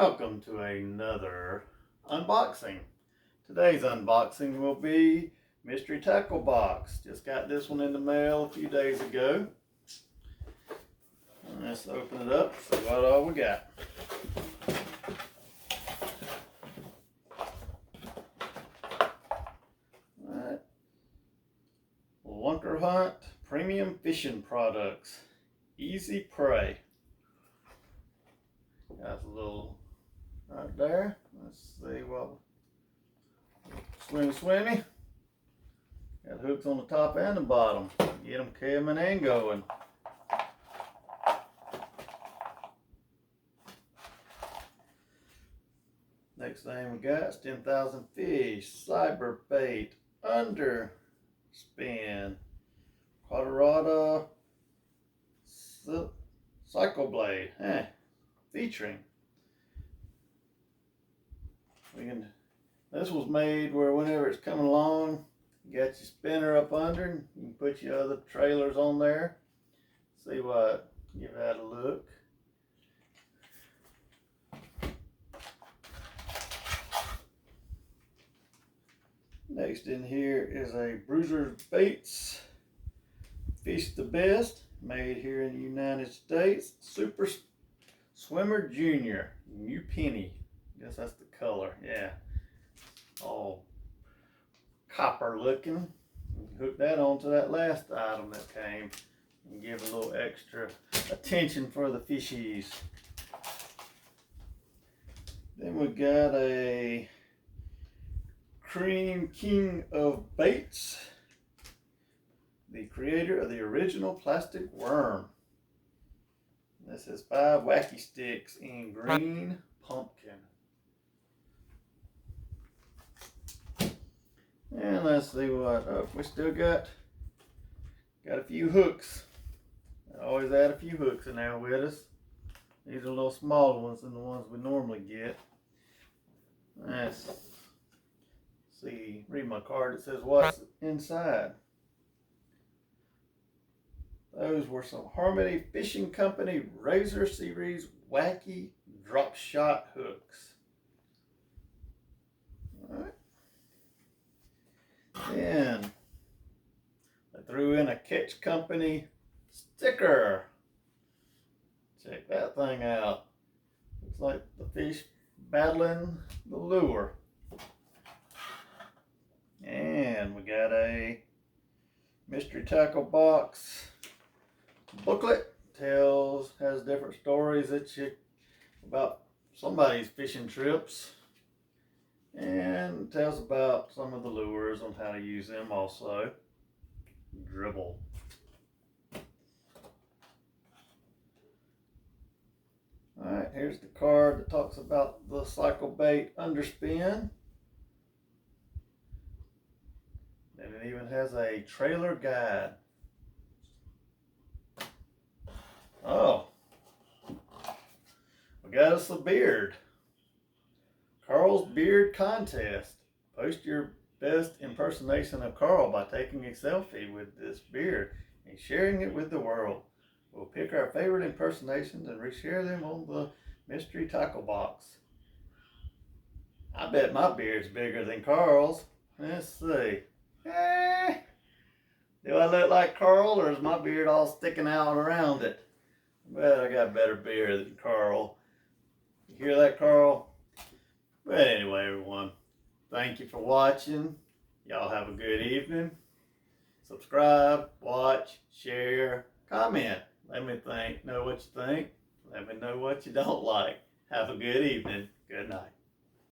Welcome to another unboxing. Today's unboxing will be Mystery Tackle Box. Just got this one in the mail a few days ago. Let's open it up, see what all we got. Alright. Lunker Hunt Premium Fishing Products. Easy Prey. Got a little right there. Let's see what. Swimmy. Got hooks on the top and the bottom. Get them coming and going. Next thing we got is 10,000 fish, cyber bait, underspin, Colorado cycle blade, featuring. This was made where whenever it's coming along, you got your spinner up under, and you can put your other trailers on there. See what, give that a look. Next in here is a Bruiser Bait's Fish the Best, made here in the United States. Super Swimmer Junior, New Penny. Guess that's the color, yeah. All copper looking. Hook that onto that last item that came and give a little extra attention for the fishies. Then we got a Cream King of Baits, the creator of the original plastic worm. This is 5 wacky sticks in green pumpkin. And let's see what, we still got a few hooks. I always add a few hooks in there with us. These are a little smaller ones than the ones we normally get. Let's see, read my card. It says what's inside. Those were some Harmony Fishing Company Razor Series wacky drop shot hooks. Alright. Then I threw in a Catch Company sticker. Check that thing out. Looks like the fish battling the lure. And we got a Mystery Tackle Box booklet. Has different stories about somebody's fishing trips, and tells about some of the lures on how to use them also. Dribble. Alright, here's the card that talks about the cycle bait underspin. And it even has a trailer guide. Oh, we got us a beard. Carl's Beard Contest. Post your best impersonation of Carl by taking a selfie with this beard and sharing it with the world. We'll pick our favorite impersonations and reshare them on the Mystery Tackle Box. I bet my beard's bigger than Carl's. Let's see. Do I look like Carl, or is my beard all sticking out around it? But I got a better beard than Carl. You hear that, Carl? But anyway, everyone, thank you for watching. Y'all have a good evening. Subscribe, watch, share, comment. Let me know what you think. Let me know what you don't like. Have a good evening. Good night.